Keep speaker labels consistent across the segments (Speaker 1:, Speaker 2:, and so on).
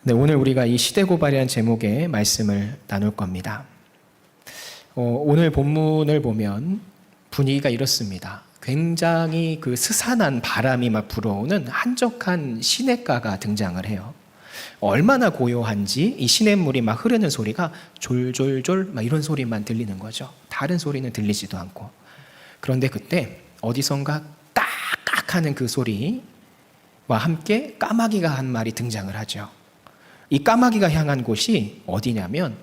Speaker 1: 네, 오늘 우리가 이 시대고발이라는 제목의 말씀을 나눌 겁니다. 오늘 본문을 보면 분위기가 이렇습니다. 굉장히 그 스산한 바람이 막 불어오는 한적한 시냇가가 등장을 해요. 얼마나 고요한지 이 시냇물이 막 흐르는 소리가 졸졸졸 막 이런 소리만 들리는 거죠. 다른 소리는 들리지도 않고. 그런데 그때 어디선가 딱딱 하는 그 소리와 함께 까마귀가 한 마리 등장을 하죠. 이 까마귀가 향한 곳이 어디냐면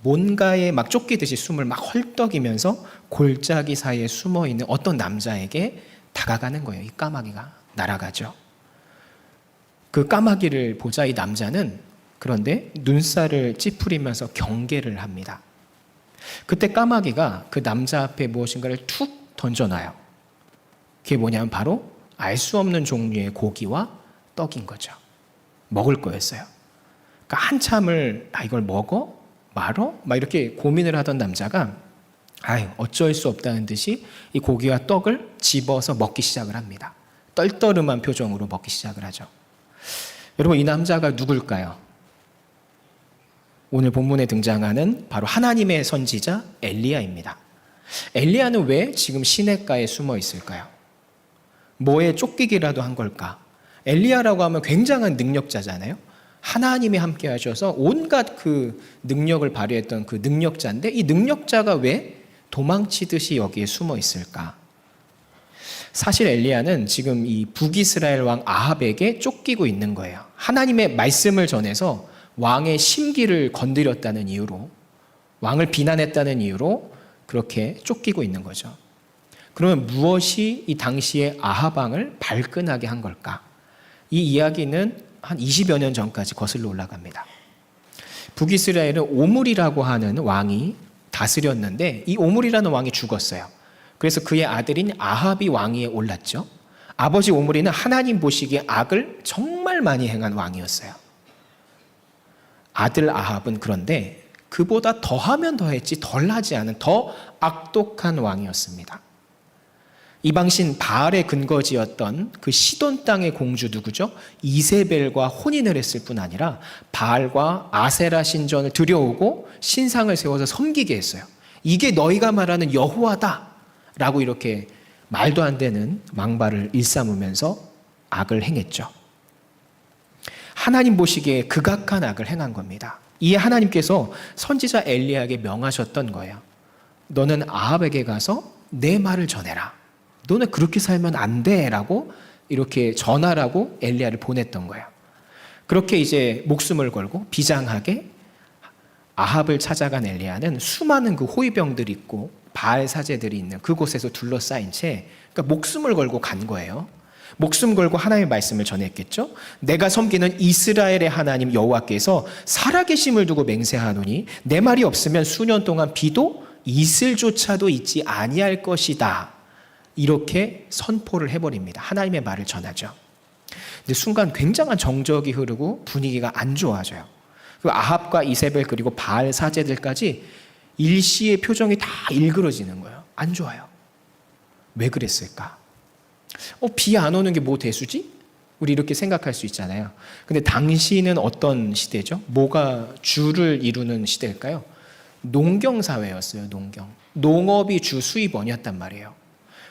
Speaker 1: 뭔가에 막 쫓기듯이 숨을 막 헐떡이면서 골짜기 사이에 숨어있는 어떤 남자에게 다가가는 거예요. 이 까마귀가 날아가죠. 그 까마귀를 보자 이 남자는 그런데 눈살을 찌푸리면서 경계를 합니다. 그때 까마귀가 그 남자 앞에 무엇인가를 툭 던져놔요. 그게 뭐냐면 바로 알 수 없는 종류의 고기와 떡인 거죠. 먹을 거였어요. 그러니까 한참을 이걸 먹어? 말어? 막 이렇게 고민을 하던 남자가 어쩔 수 없다는 듯이 이 고기와 떡을 집어서 먹기 시작을 합니다. 떨떠름한 표정으로 먹기 시작을 하죠. 여러분, 이 남자가 누굴까요? 오늘 본문에 등장하는 바로 하나님의 선지자 엘리야입니다. 엘리야는 왜 지금 시냇가에 숨어 있을까요? 뭐에 쫓기기라도 한 걸까? 엘리야라고 하면 굉장한 능력자잖아요. 하나님이 함께 하셔서 온갖 그 능력을 발휘했던 그 능력자인데 이 능력자가 왜 도망치듯이 여기에 숨어 있을까? 사실 엘리야는 지금 이 북이스라엘 왕 아합에게 쫓기고 있는 거예요. 하나님의 말씀을 전해서 왕의 심기를 건드렸다는 이유로, 왕을 비난했다는 이유로 그렇게 쫓기고 있는 거죠. 그러면 무엇이 이 당시의 아합 왕을 발끈하게 한 걸까? 이 이야기는 한 20여 년 전까지 거슬러 올라갑니다. 북이스라엘은 오므리라고 하는 왕이 다스렸는데 이 오므리라는 왕이 죽었어요. 그래서 그의 아들인 아합이 왕위에 올랐죠. 아버지 오므리는 하나님 보시기에 악을 정말 많이 행한 왕이었어요. 아들 아합은 그런데 그보다 더하면 더했지 덜하지 않은 더 악독한 왕이었습니다. 이방신 바알의 근거지였던 그 시돈 땅의 공주 누구죠? 이세벨과 혼인을 했을 뿐 아니라 바알과 아세라 신전을 들여오고 신상을 세워서 섬기게 했어요. 이게 너희가 말하는 여호와다 라고 이렇게 말도 안 되는 망발을 일삼으면서 악을 행했죠. 하나님 보시기에 극악한 악을 행한 겁니다. 이에 하나님께서 선지자 엘리야에게 명하셨던 거예요. 너는 아합에게 가서 내 말을 전해라. 너는 그렇게 살면 안 돼 라고 이렇게 전하라고 엘리야를 보냈던 거예요. 그렇게 이제 목숨을 걸고 비장하게 아합을 찾아간 엘리야는 수많은 그 호위병들이 있고 바알 사제들이 있는 그곳에서 둘러싸인 채 그러니까 목숨을 걸고 간 거예요. 목숨 걸고 하나님의 말씀을 전했겠죠. 내가 섬기는 이스라엘의 하나님 여호와께서 살아계심을 두고 맹세하노니 내 말이 없으면 수년 동안 비도 이슬조차도 있지 아니할 것이다. 이렇게 선포를 해버립니다. 하나님의 말을 전하죠. 근데 순간 굉장한 정적이 흐르고 분위기가 안 좋아져요. 그 아합과 이세벨 그리고 바알 사제들까지 일시의 표정이 다 일그러지는 거예요. 안 좋아요. 왜 그랬을까? 비 안 오는 게 뭐 대수지? 우리 이렇게 생각할 수 있잖아요. 근데 당시는 어떤 시대죠? 뭐가 주를 이루는 시대일까요? 농경사회였어요. 농업이 주 수입원이었단 말이에요.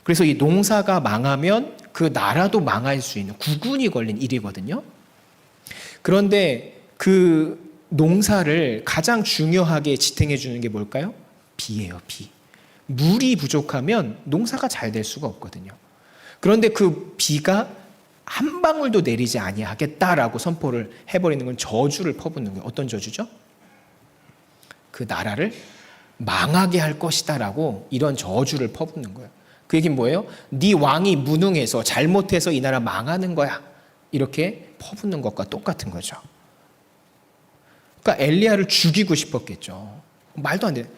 Speaker 1: 그래서 이 농사가 망하면 그 나라도 망할 수 있는 구군이 걸린 일이거든요. 그런데 그 농사를 가장 중요하게 지탱해 주는 게 뭘까요? 비예요, 비. 물이 부족하면 농사가 잘 될 수가 없거든요. 그런데 그 비가 한 방울도 내리지 아니하겠다라고 선포를 해버리는 건 저주를 퍼붓는 거예요. 어떤 저주죠? 그 나라를 망하게 할 것이다라고 이런 저주를 퍼붓는 거예요. 그 얘기는 뭐예요? 네 왕이 무능해서 잘못해서 이 나라 망하는 거야. 이렇게 퍼붓는 것과 똑같은 거죠. 그러니까 엘리야를 죽이고 싶었겠죠. 말도 안 돼.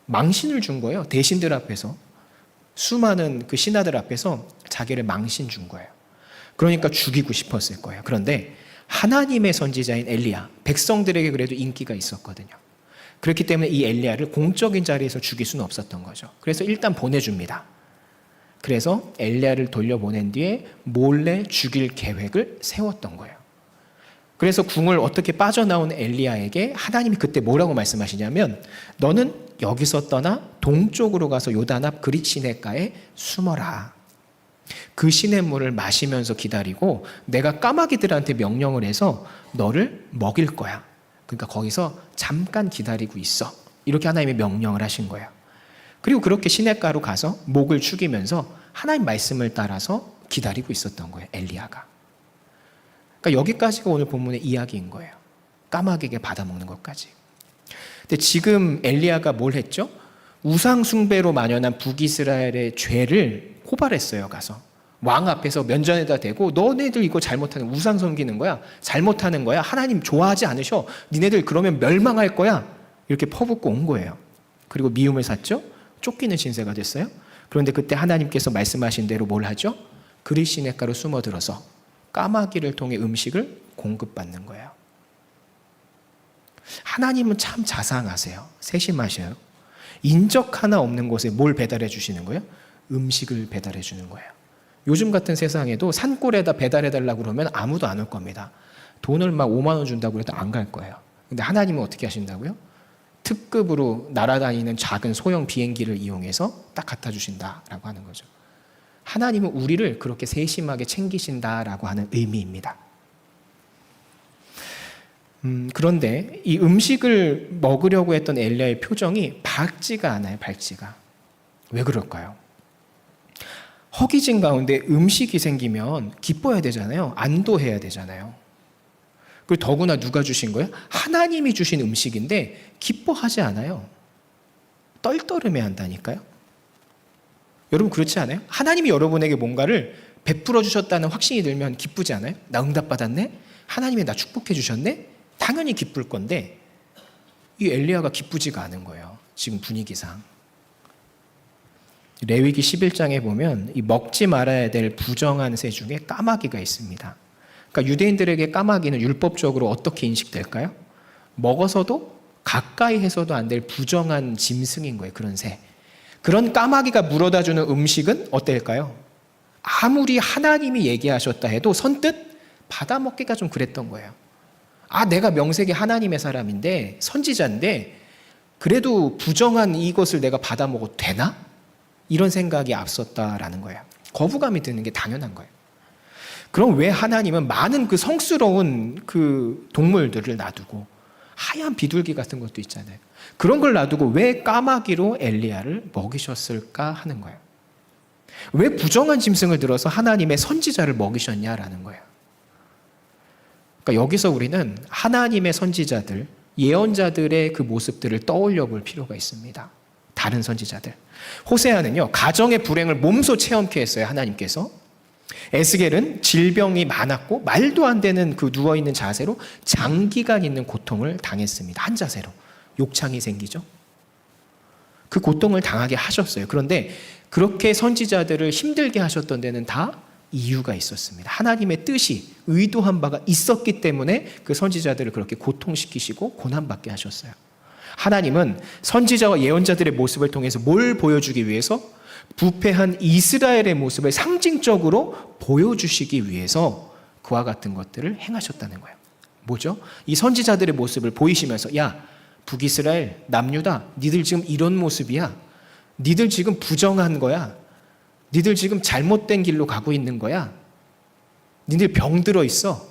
Speaker 1: 망신을 준 거예요. 대신들 앞에서. 수많은 그 신하들 앞에서 자기를 망신 준 거예요. 그러니까 죽이고 싶었을 거예요. 그런데 하나님의 선지자인 엘리야, 백성들에게 그래도 인기가 있었거든요. 그렇기 때문에 이 엘리야를 공적인 자리에서 죽일 수는 없었던 거죠. 그래서 일단 보내줍니다. 그래서 엘리야를 돌려보낸 뒤에 몰래 죽일 계획을 세웠던 거예요. 그래서 궁을 어떻게 빠져나온 엘리야에게 하나님이 그때 뭐라고 말씀하시냐면 너는 여기서 떠나 동쪽으로 가서 요단 앞 그릿 시냇가에 숨어라. 그 시냇물을 마시면서 기다리고 내가 까마귀들한테 명령을 해서 너를 먹일 거야. 그러니까 거기서 잠깐 기다리고 있어. 이렇게 하나님이 명령을 하신 거예요. 그리고 그렇게 시냇가로 가서 목을 축이면서 하나님 말씀을 따라서 기다리고 있었던 거예요, 엘리야가. 그러니까 여기까지가 오늘 본문의 이야기인 거예요. 까마귀에게 받아먹는 것까지. 근데 지금 엘리야가 뭘 했죠? 우상 숭배로 만연한 북이스라엘의 죄를 고발했어요. 가서 왕 앞에서 면전에다 대고 너네들 이거 잘못하는 우상 섬기는 거야. 잘못하는 거야. 하나님 좋아하지 않으셔. 니네들 그러면 멸망할 거야. 이렇게 퍼붓고 온 거예요. 그리고 미움을 샀죠. 쫓기는 신세가 됐어요. 그런데 그때 하나님께서 말씀하신 대로 뭘 하죠? 그릿 시냇가로 숨어들어서 까마귀를 통해 음식을 공급받는 거예요. 하나님은 참 자상하세요. 세심하셔요. 인적 하나 없는 곳에 뭘 배달해 주시는 거예요? 음식을 배달해 주는 거예요. 요즘 같은 세상에도 산골에다 배달해 달라고 그러면 아무도 안 올 겁니다. 돈을 막 5만 원 준다고 해도 안 갈 거예요. 근데 하나님은 어떻게 하신다고요? 특급으로 날아다니는 작은 소형 비행기를 이용해서 딱 갖다 주신다라고 하는 거죠. 하나님은 우리를 그렇게 세심하게 챙기신다라고 하는 의미입니다. 그런데 이 음식을 먹으려고 했던 엘리야의 표정이 밝지가 않아요. 밝지가. 왜 그럴까요? 허기진 가운데 음식이 생기면 기뻐야 되잖아요. 안도해야 되잖아요. 그리고 더구나 누가 주신 거예요? 하나님이 주신 음식인데 기뻐하지 않아요. 떨떠름해 한다니까요. 여러분 그렇지 않아요? 하나님이 여러분에게 뭔가를 베풀어 주셨다는 확신이 들면 기쁘지 않아요? 나 응답받았네? 하나님이 나 축복해 주셨네? 당연히 기쁠 건데 이 엘리야가 기쁘지가 않은 거예요. 지금 분위기상. 레위기 11장에 보면 이 먹지 말아야 될 부정한 새 중에 까마귀가 있습니다. 그러니까 유대인들에게 까마귀는 율법적으로 어떻게 인식될까요? 먹어서도 가까이 해서도 안 될 부정한 짐승인 거예요. 그런 새. 그런 까마귀가 물어다주는 음식은 어떨까요? 아무리 하나님이 얘기하셨다 해도 선뜻 받아먹기가 좀 그랬던 거예요. 아, 내가 명색이 하나님의 사람인데 선지자인데 그래도 부정한 이것을 내가 받아먹어도 되나? 이런 생각이 앞섰다라는 거예요. 거부감이 드는 게 당연한 거예요. 그럼 왜 하나님은 많은 그 성스러운 그 동물들을 놔두고 하얀 비둘기 같은 것도 있잖아요. 그런 걸 놔두고 왜 까마귀로 엘리야를 먹이셨을까 하는 거예요. 왜 부정한 짐승을 들어서 하나님의 선지자를 먹이셨냐라는 거예요. 그러니까 여기서 우리는 하나님의 선지자들, 예언자들의 그 모습들을 떠올려 볼 필요가 있습니다. 다른 선지자들. 호세아는요, 가정의 불행을 몸소 체험케 했어요, 하나님께서. 에스겔은 질병이 많았고 말도 안 되는 그 누워있는 자세로 장기간 있는 고통을 당했습니다. 한 자세로. 욕창이 생기죠. 그 고통을 당하게 하셨어요. 그런데 그렇게 선지자들을 힘들게 하셨던 데는 다 이유가 있었습니다. 하나님의 뜻이 의도한 바가 있었기 때문에 그 선지자들을 그렇게 고통시키시고 고난받게 하셨어요. 하나님은 선지자와 예언자들의 모습을 통해서 뭘 보여주기 위해서? 부패한 이스라엘의 모습을 상징적으로 보여주시기 위해서 그와 같은 것들을 행하셨다는 거예요. 뭐죠? 이 선지자들의 모습을 보이시면서 야, 북이스라엘, 남유다, 니들 지금 이런 모습이야. 니들 지금 부정한 거야. 니들 지금 잘못된 길로 가고 있는 거야. 니들 병들어 있어.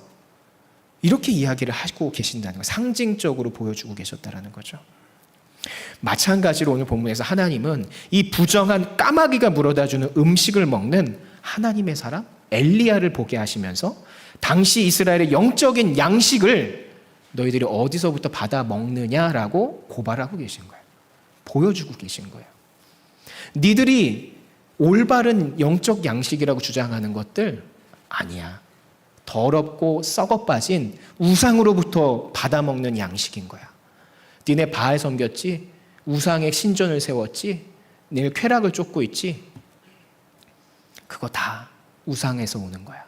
Speaker 1: 이렇게 이야기를 하고 계신다는 거예요. 상징적으로 보여주고 계셨다는 거죠. 마찬가지로 오늘 본문에서 하나님은 이 부정한 까마귀가 물어다주는 음식을 먹는 하나님의 사람 엘리야를 보게 하시면서 당시 이스라엘의 영적인 양식을 너희들이 어디서부터 받아 먹느냐라고 고발하고 계신 거예요. 보여주고 계신 거예요. 니들이 올바른 영적 양식이라고 주장하는 것들 아니야. 더럽고 썩어 빠진 우상으로부터 받아먹는 양식인 거야. 니네 바알 섬겼지? 우상의 신전을 세웠지? 니네 쾌락을 쫓고 있지? 그거 다 우상에서 오는 거야.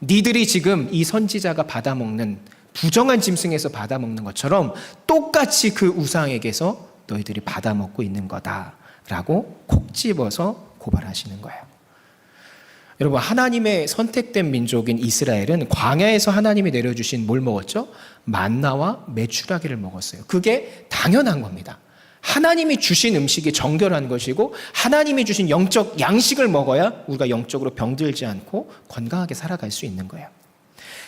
Speaker 1: 니들이 지금 이 선지자가 받아먹는 부정한 짐승에서 받아먹는 것처럼 똑같이 그 우상에게서 너희들이 받아먹고 있는 거다라고 콕 집어서 고발하시는 거예요. 여러분, 하나님의 선택된 민족인 이스라엘은 광야에서 하나님이 내려주신 뭘 먹었죠? 만나와 메추라기를 먹었어요. 그게 당연한 겁니다. 하나님이 주신 음식이 정결한 것이고 하나님이 주신 영적 양식을 먹어야 우리가 영적으로 병들지 않고 건강하게 살아갈 수 있는 거예요.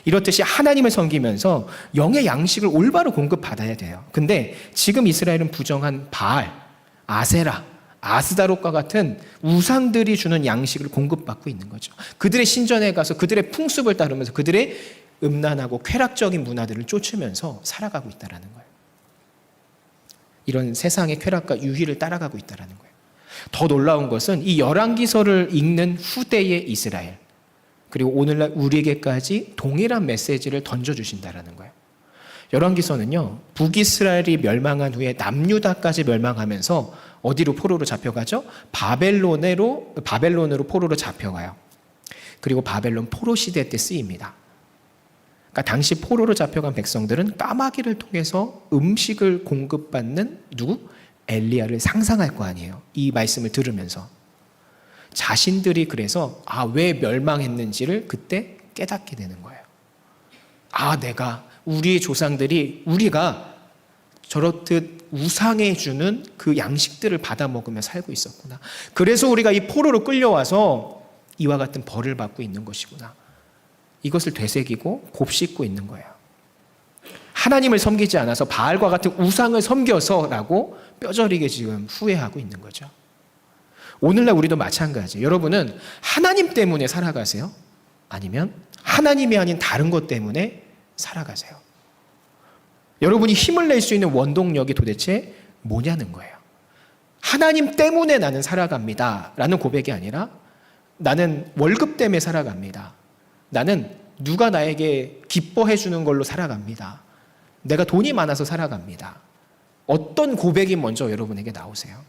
Speaker 1: 이렇듯이 하나님을 섬기면서 영의 양식을 올바로 공급받아야 돼요. 근데 지금 이스라엘은 부정한 바알, 아세라, 아스다롯과 같은 우상들이 주는 양식을 공급받고 있는 거죠. 그들의 신전에 가서 그들의 풍습을 따르면서 그들의 음란하고 쾌락적인 문화들을 쫓으면서 살아가고 있다는 거예요. 이런 세상의 쾌락과 유희를 따라가고 있다는 거예요. 더 놀라운 것은 이 열왕기서를 읽는 후대의 이스라엘, 그리고 오늘날 우리에게까지 동일한 메시지를 던져주신다는 거예요. 열왕기서는요, 북이스라엘이 멸망한 후에 남유다까지 멸망하면서 어디로 포로로 잡혀가죠? 바벨론으로 포로로 잡혀가요. 그리고 바벨론 포로 시대 때 쓰입니다. 그러니까 당시 포로로 잡혀간 백성들은 까마귀를 통해서 음식을 공급받는 누구? 엘리야를 상상할 거 아니에요. 이 말씀을 들으면서 자신들이 그래서 왜 멸망했는지를 그때 깨닫게 되는 거예요. 우리의 조상들이 우리가 저렇듯 우상에 주는 그 양식들을 받아 먹으며 살고 있었구나. 그래서 우리가 이 포로로 끌려와서 이와 같은 벌을 받고 있는 것이구나. 이것을 되새기고 곱씹고 있는 거예요. 하나님을 섬기지 않아서 바알과 같은 우상을 섬겨서라고 뼈저리게 지금 후회하고 있는 거죠. 오늘날 우리도 마찬가지예요. 여러분은 하나님 때문에 살아가세요? 아니면 하나님이 아닌 다른 것 때문에 살아가세요? 여러분이 힘을 낼 수 있는 원동력이 도대체 뭐냐는 거예요. 하나님 때문에 나는 살아갑니다 라는 고백이 아니라 나는 월급 때문에 살아갑니다. 나는 누가 나에게 기뻐해 주는 걸로 살아갑니다. 내가 돈이 많아서 살아갑니다. 어떤 고백이 먼저 여러분에게 나오세요?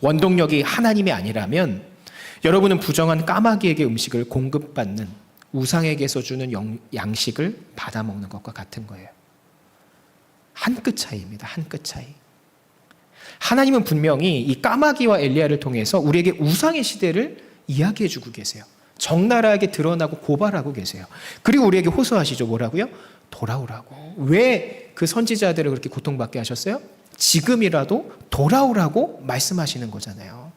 Speaker 1: 원동력이 하나님이 아니라면 여러분은 부정한 까마귀에게 음식을 공급받는 우상에게서 주는 양식을 받아먹는 것과 같은 거예요. 한 끗 차이입니다. 한 끗 차이. 하나님은 분명히 이 까마귀와 엘리야를 통해서 우리에게 우상의 시대를 이야기해 주고 계세요. 적나라하게 드러나고 고발하고 계세요. 그리고 우리에게 호소하시죠. 뭐라고요? 돌아오라고. 왜 그 선지자들을 그렇게 고통받게 하셨어요? 지금이라도 돌아오라고 말씀하시는 거잖아요.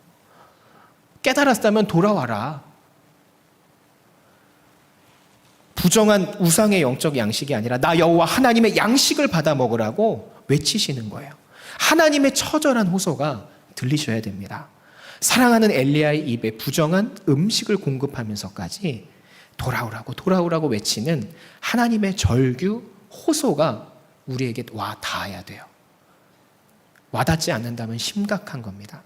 Speaker 1: 깨달았다면 돌아와라. 부정한 우상의 영적 양식이 아니라 나 여호와 하나님의 양식을 받아 먹으라고 외치시는 거예요. 하나님의 처절한 호소가 들리셔야 됩니다. 사랑하는 엘리야의 입에 부정한 음식을 공급하면서까지 돌아오라고 외치는 하나님의 절규 호소가 우리에게 와 닿아야 돼요. 와닿지 않는다면 심각한 겁니다.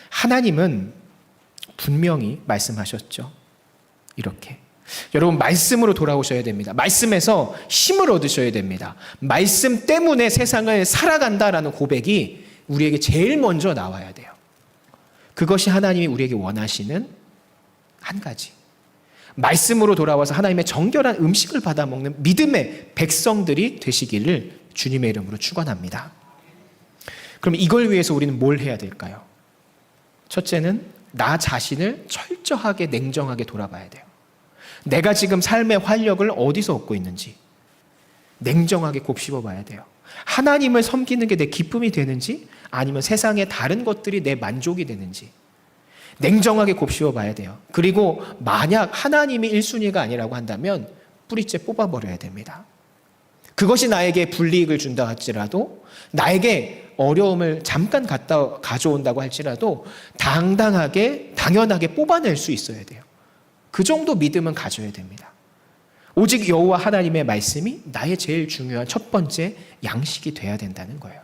Speaker 1: 하나님은 분명히 말씀하셨죠. 이렇게. 여러분, 말씀으로 돌아오셔야 됩니다. 말씀에서 힘을 얻으셔야 됩니다. 말씀 때문에 세상을 살아간다라는 고백이 우리에게 제일 먼저 나와야 돼요. 그것이 하나님이 우리에게 원하시는 한 가지. 말씀으로 돌아와서 하나님의 정결한 음식을 받아 먹는 믿음의 백성들이 되시기를 주님의 이름으로 축원합니다. 그럼 이걸 위해서 우리는 뭘 해야 될까요? 첫째는 나 자신을 철저하게 냉정하게 돌아봐야 돼요. 내가 지금 삶의 활력을 어디서 얻고 있는지 냉정하게 곱씹어 봐야 돼요. 하나님을 섬기는 게 내 기쁨이 되는지 아니면 세상의 다른 것들이 내 만족이 되는지 냉정하게 곱씹어 봐야 돼요. 그리고 만약 하나님이 1순위가 아니라고 한다면 뿌리째 뽑아버려야 됩니다. 그것이 나에게 불이익을 준다 할지라도 나에게 어려움을 잠깐 가져온다고 할지라도 당연하게 뽑아낼 수 있어야 돼요. 그 정도 믿음은 가져야 됩니다. 오직 여호와 하나님의 말씀이 나의 제일 중요한 첫 번째 양식이 돼야 된다는 거예요.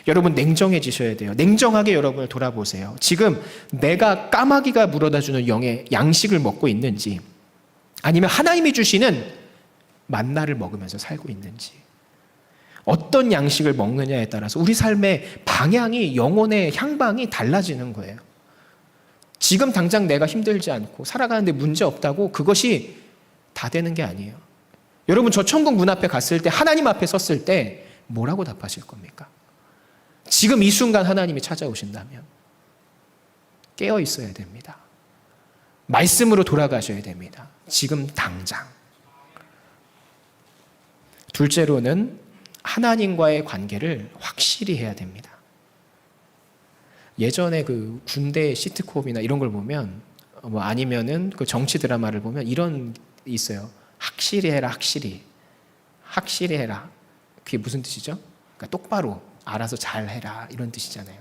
Speaker 1: 여러분, 냉정해지셔야 돼요. 냉정하게 여러분을 돌아보세요. 지금 내가 까마귀가 물어다주는 영의 양식을 먹고 있는지 아니면 하나님이 주시는 만나를 먹으면서 살고 있는지 어떤 양식을 먹느냐에 따라서 우리 삶의 방향이 영혼의 향방이 달라지는 거예요. 지금 당장 내가 힘들지 않고 살아가는데 문제 없다고 그것이 다 되는 게 아니에요. 여러분, 저 천국 문 앞에 갔을 때 하나님 앞에 섰을 때 뭐라고 답하실 겁니까? 지금 이 순간 하나님이 찾아오신다면 깨어 있어야 됩니다. 말씀으로 돌아가셔야 됩니다. 지금 당장. 둘째로는 하나님과의 관계를 확실히 해야 됩니다. 예전에 그 군대 시트콤이나 이런 걸 보면 아니면은 그 정치 드라마를 보면 이런 있어요. 확실히 해라, 확실히. 확실히 해라. 그게 무슨 뜻이죠? 그러니까 똑바로 알아서 잘 해라 이런 뜻이잖아요.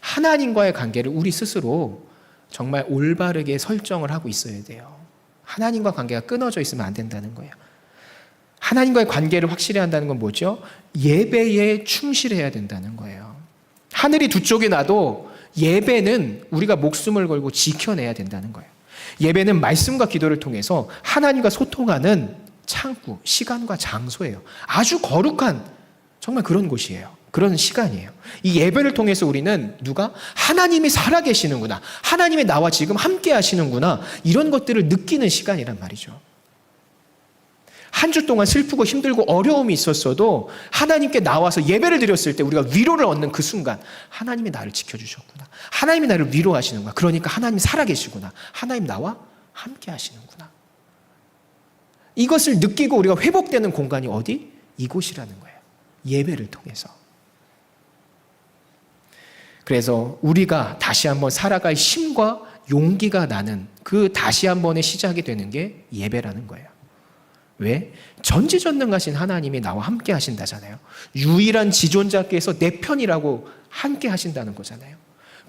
Speaker 1: 하나님과의 관계를 우리 스스로 정말 올바르게 설정을 하고 있어야 돼요. 하나님과 관계가 끊어져 있으면 안 된다는 거예요. 하나님과의 관계를 확실히 한다는 건 뭐죠? 예배에 충실해야 된다는 거예요. 하늘이 두 쪽이 나도 예배는 우리가 목숨을 걸고 지켜내야 된다는 거예요. 예배는 말씀과 기도를 통해서 하나님과 소통하는 창구, 시간과 장소예요. 아주 거룩한 정말 그런 곳이에요. 그런 시간이에요. 이 예배를 통해서 우리는 하나님이 살아계시는구나, 하나님이 나와 지금 함께 하시는구나, 이런 것들을 느끼는 시간이란 말이죠. 한 주 동안 슬프고 힘들고 어려움이 있었어도 하나님께 나와서 예배를 드렸을 때 우리가 위로를 얻는 그 순간, 하나님이 나를 지켜주셨구나, 하나님이 나를 위로하시는구나, 그러니까 하나님이 살아계시구나, 하나님 나와 함께 하시는구나, 이것을 느끼고 우리가 회복되는 공간이 어디? 이곳이라는 거예요. 예배를 통해서. 그래서 우리가 다시 한번 살아갈 힘과 용기가 나는 그 다시 한번의 시작이 되는 게 예배라는 거예요. 왜? 전지전능하신 하나님이 나와 함께 하신다잖아요. 유일한 지존자께서 내 편이라고 함께 하신다는 거잖아요.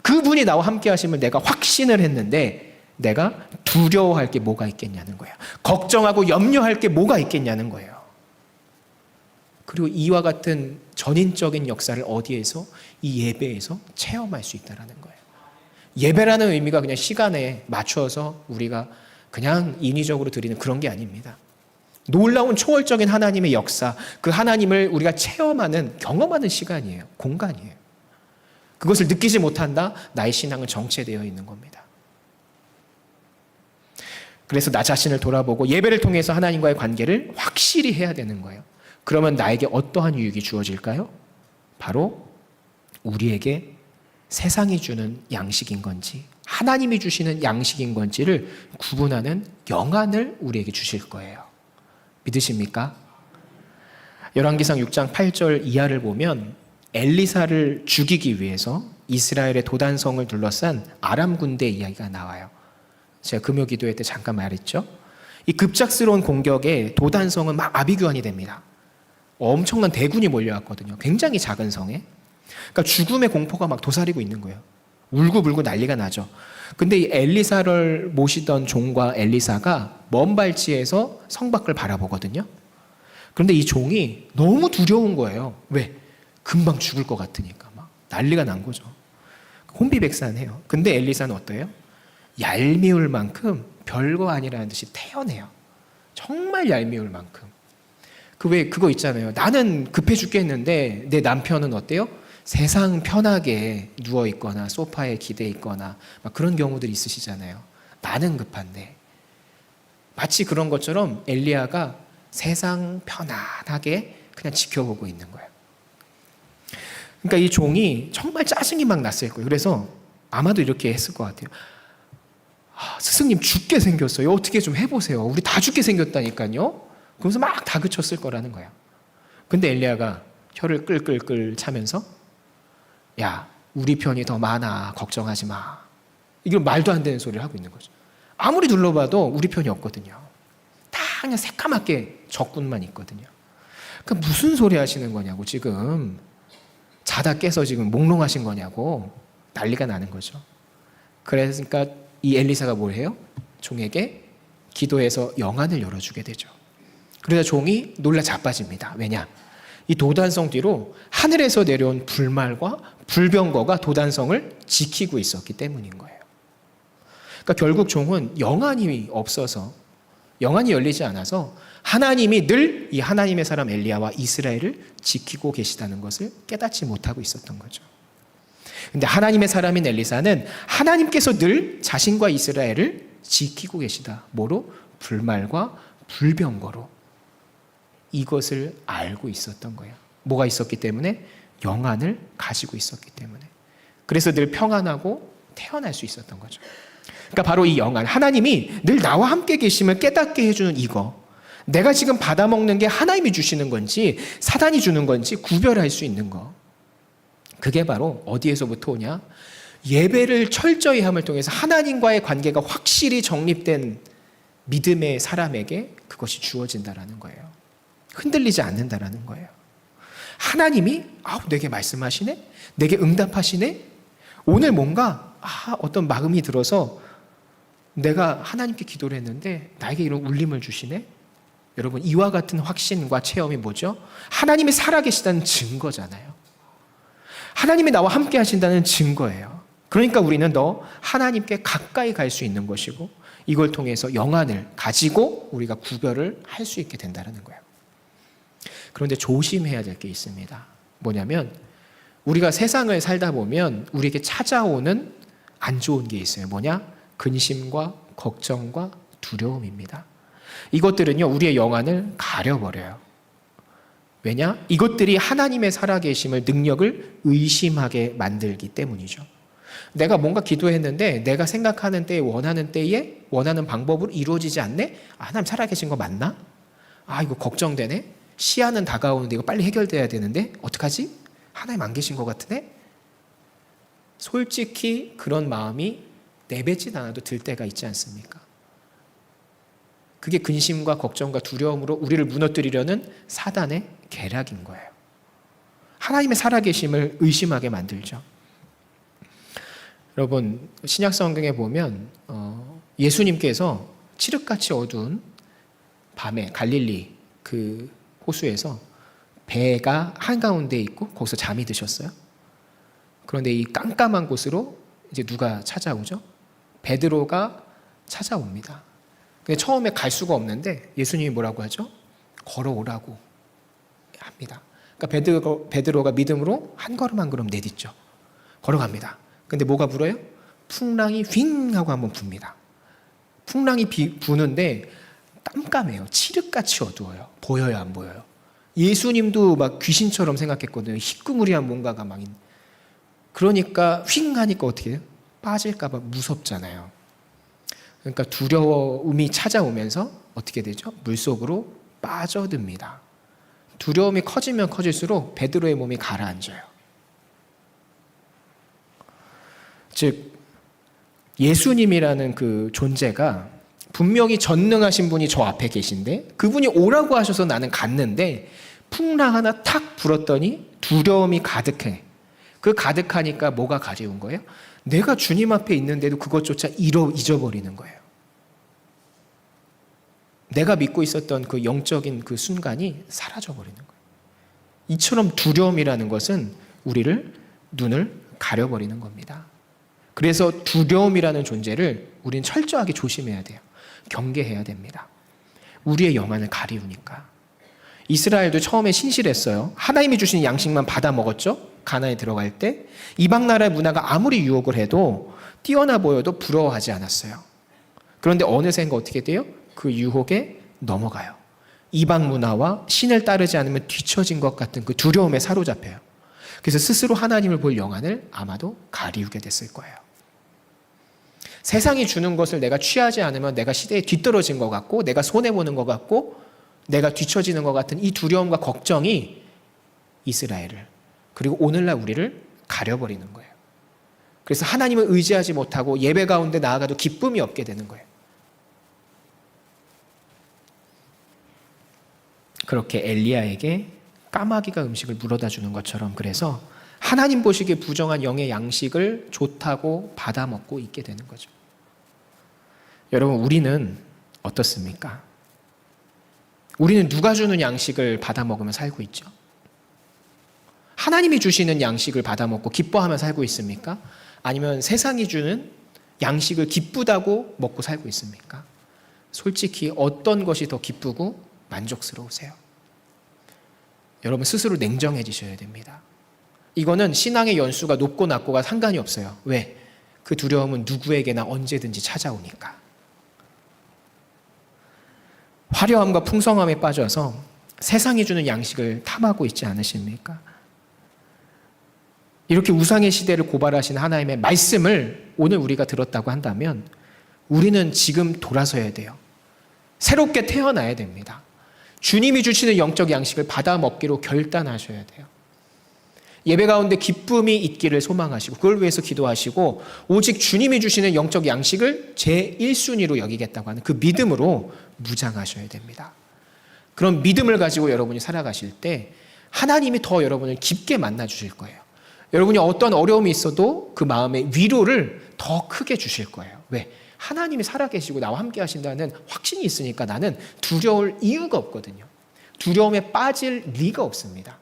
Speaker 1: 그분이 나와 함께 하시면 내가 확신을 했는데 내가 두려워할 게 뭐가 있겠냐는 거예요. 걱정하고 염려할 게 뭐가 있겠냐는 거예요. 그리고 이와 같은 전인적인 역사를 어디에서? 이 예배에서 체험할 수 있다는 거예요. 예배라는 의미가 그냥 시간에 맞춰서 우리가 그냥 인위적으로 드리는 그런 게 아닙니다. 놀라운 초월적인 하나님의 역사, 그 하나님을 우리가 체험하는, 경험하는 시간이에요. 공간이에요. 그것을 느끼지 못한다? 나의 신앙은 정체되어 있는 겁니다. 그래서 나 자신을 돌아보고 예배를 통해서 하나님과의 관계를 확실히 해야 되는 거예요. 그러면 나에게 어떠한 유익이 주어질까요? 바로 우리에게 세상이 주는 양식인 건지 하나님이 주시는 양식인 건지를 구분하는 영안을 우리에게 주실 거예요. 믿으십니까? 열왕기상 6장 8절 이하를 보면 엘리사를 죽이기 위해서 이스라엘의 도단성을 둘러싼 아람 군대 이야기가 나와요. 제가 금요 기도회 때 잠깐 말했죠. 이 급작스러운 공격에 도단성은 막 아비규환이 됩니다. 엄청난 대군이 몰려왔거든요. 굉장히 작은 성에. 그러니까 죽음의 공포가 막 도사리고 있는 거예요. 울고불고 난리가 나죠. 근데 이 엘리사를 모시던 종과 엘리사가 먼 발치에서 성 밖을 바라보거든요. 그런데 이 종이 너무 두려운 거예요. 왜? 금방 죽을 것 같으니까 막 난리가 난 거죠. 혼비백산해요. 근데 엘리사는 어때요? 얄미울 만큼 별거 아니라는 듯이 태연해요. 정말 얄미울 만큼. 왜 그거 있잖아요. 나는 급해 죽겠는데 내 남편은 어때요? 세상 편하게 누워 있거나 소파에 기대 있거나 막 그런 경우들이 있으시잖아요. 나는 급한데. 마치 그런 것처럼 엘리야가 세상 편안하게 그냥 지켜보고 있는 거예요. 그러니까 이 종이 정말 짜증이 막 났을 거예요. 그래서 아마도 이렇게 했을 것 같아요. 스승님 죽게 생겼어요. 어떻게 좀 해보세요. 우리 다 죽게 생겼다니까요. 그러면서 막 다그쳤을 거라는 거예요. 근데 엘리야가 혀를 끌끌끌 차면서 야, 우리 편이 더 많아. 걱정하지 마. 이건 말도 안 되는 소리를 하고 있는 거죠. 아무리 둘러봐도 우리 편이 없거든요. 다 그냥 새까맣게 적군만 있거든요. 그러니까 무슨 소리 하시는 거냐고 지금. 자다 깨서 지금 몽롱하신 거냐고 난리가 나는 거죠. 그러니까 이 엘리사가 뭘 해요? 종에게 기도해서 영안을 열어주게 되죠. 그러자 종이 놀라 자빠집니다. 왜냐? 이 도단성 뒤로 하늘에서 내려온 불말과 불병거가 도단성을 지키고 있었기 때문인 거예요. 그러니까 결국 종은 영안이 없어서, 영안이 열리지 않아서 하나님이 늘 이 하나님의 사람 엘리야와 이스라엘을 지키고 계시다는 것을 깨닫지 못하고 있었던 거죠. 근데 하나님의 사람인 엘리사는 하나님께서 늘 자신과 이스라엘을 지키고 계시다. 뭐로? 불말과 불병거로. 이것을 알고 있었던 거예요. 뭐가 있었기 때문에? 영안을 가지고 있었기 때문에. 그래서 늘 평안하고 태어날 수 있었던 거죠. 그러니까 바로 이 영안, 하나님이 늘 나와 함께 계심을 깨닫게 해주는 이거, 내가 지금 받아먹는 게 하나님이 주시는 건지 사단이 주는 건지 구별할 수 있는 거, 그게 바로 어디에서부터 오냐? 예배를 철저히 함을 통해서 하나님과의 관계가 확실히 정립된 믿음의 사람에게 그것이 주어진다라는 거예요. 흔들리지 않는다라는 거예요. 하나님이 내게 말씀하시네? 내게 응답하시네? 오늘 뭔가 어떤 마음이 들어서 내가 하나님께 기도를 했는데 나에게 이런 울림을 주시네? 여러분, 이와 같은 확신과 체험이 뭐죠? 하나님이 살아계시다는 증거잖아요. 하나님이 나와 함께 하신다는 증거예요. 그러니까 우리는 더 하나님께 가까이 갈 수 있는 것이고, 이걸 통해서 영안을 가지고 우리가 구별을 할 수 있게 된다는 거예요. 그런데 조심해야 될 게 있습니다. 뭐냐면, 우리가 세상을 살다 보면 우리에게 찾아오는 안 좋은 게 있어요. 뭐냐? 근심과 걱정과 두려움입니다. 이것들은요, 우리의 영안을 가려버려요. 왜냐? 이것들이 하나님의 살아계심을, 능력을 의심하게 만들기 때문이죠. 내가 뭔가 기도했는데 내가 생각하는 때에, 원하는 때에, 원하는 방법으로 이루어지지 않네? 하나님 살아계신 거 맞나? 이거 걱정되네? 시한은 다가오는데 이거 빨리 해결돼야 되는데 어떡하지? 하나님 안 계신 것 같으네? 솔직히 그런 마음이 내뱉진 않아도 들 때가 있지 않습니까? 그게 근심과 걱정과 두려움으로 우리를 무너뜨리려는 사단의 계략인 거예요. 하나님의 살아계심을 의심하게 만들죠. 여러분, 신약 성경에 보면 예수님께서 칠흑같이 어두운 밤에 갈릴리 그 호수에서 배가 한가운데 있고 거기서 잠이 드셨어요. 그런데 이 깜깜한 곳으로 이제 누가 찾아오죠? 베드로가 찾아옵니다. 근데 처음에 갈 수가 없는데 예수님이 뭐라고 하죠? 걸어오라고 합니다. 그러니까 베드로가 믿음으로 한 걸음 한 걸음 내딛죠. 걸어갑니다. 근데 뭐가 불어요? 풍랑이 휑 하고 한번 붑니다. 풍랑이 부는데 깜깜해요. 칠흑같이 어두워요. 보여요, 안 보여요? 예수님도 막 귀신처럼 생각했거든요. 희끄무리한 뭔가가 막 있는. 그러니까 휑 하니까 어떻게 해요? 빠질까 봐 무섭잖아요. 그러니까 두려움이 찾아오면서 어떻게 되죠? 물속으로 빠져듭니다. 두려움이 커지면 커질수록 베드로의 몸이 가라앉아요. 즉, 예수님이라는 그 존재가 분명히 전능하신 분이 저 앞에 계신데 그분이 오라고 하셔서 나는 갔는데 풍랑 하나 탁 불었더니 두려움이 가득해. 그 가득하니까 뭐가 가져온 거예요? 내가 주님 앞에 있는데도 그것조차 잊어버리는 거예요. 내가 믿고 있었던 그 영적인 그 순간이 사라져버리는 거예요. 이처럼 두려움이라는 것은 우리를 눈을 가려버리는 겁니다. 그래서 두려움이라는 존재를 우리는 철저하게 조심해야 돼요. 경계해야 됩니다. 우리의 영안을 가리우니까. 이스라엘도 처음에 신실했어요. 하나님이 주신 양식만 받아 먹었죠. 가나안에 들어갈 때 이방 나라의 문화가 아무리 유혹을 해도 뛰어나 보여도 부러워하지 않았어요. 그런데 어느샌가 어떻게 돼요? 그 유혹에 넘어가요. 이방 문화와 신을 따르지 않으면 뒤처진 것 같은 그 두려움에 사로잡혀요. 그래서 스스로 하나님을 볼 영안을 아마도 가리우게 됐을 거예요. 세상이 주는 것을 내가 취하지 않으면 내가 시대에 뒤떨어진 것 같고, 내가 손해보는 것 같고, 내가 뒤처지는 것 같은 이 두려움과 걱정이 이스라엘을, 그리고 오늘날 우리를 가려버리는 거예요. 그래서 하나님을 의지하지 못하고 예배 가운데 나아가도 기쁨이 없게 되는 거예요. 그렇게 엘리야에게 까마귀가 음식을 물어다 주는 것처럼, 그래서 하나님 보시기에 부정한 영의 양식을 좋다고 받아 먹고 있게 되는 거죠. 여러분, 우리는 어떻습니까? 우리는 누가 주는 양식을 받아 먹으며 살고 있죠? 하나님이 주시는 양식을 받아 먹고 기뻐하며 살고 있습니까? 아니면 세상이 주는 양식을 기쁘다고 먹고 살고 있습니까? 솔직히 어떤 것이 더 기쁘고 만족스러우세요? 여러분, 스스로 냉정해지셔야 됩니다. 이거는 신앙의 연수가 높고 낮고가 상관이 없어요. 왜? 그 두려움은 누구에게나 언제든지 찾아오니까. 화려함과 풍성함에 빠져서 세상이 주는 양식을 탐하고 있지 않으십니까? 이렇게 우상의 시대를 고발하신 하나님의 말씀을 오늘 우리가 들었다고 한다면 우리는 지금 돌아서야 돼요. 새롭게 태어나야 됩니다. 주님이 주시는 영적 양식을 받아 먹기로 결단하셔야 돼요. 예배 가운데 기쁨이 있기를 소망하시고 그걸 위해서 기도하시고 오직 주님이 주시는 영적 양식을 제1순위로 여기겠다고 하는 그 믿음으로 무장하셔야 됩니다. 그런 믿음을 가지고 여러분이 살아가실 때 하나님이 더 여러분을 깊게 만나 주실 거예요. 여러분이 어떤 어려움이 있어도 그 마음의 위로를 더 크게 주실 거예요. 왜? 하나님이 살아계시고 나와 함께 하신다는 확신이 있으니까 나는 두려울 이유가 없거든요. 두려움에 빠질 리가 없습니다.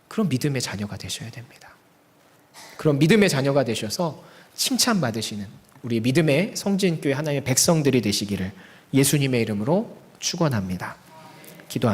Speaker 1: 그런 믿음의 자녀가 되셔야 됩니다. 그런 믿음의 자녀가 되셔서 칭찬받으시는 우리 믿음의 성진교회 하나님의 백성들이 되시기를 예수님의 이름으로 축원합니다. 기도합니다.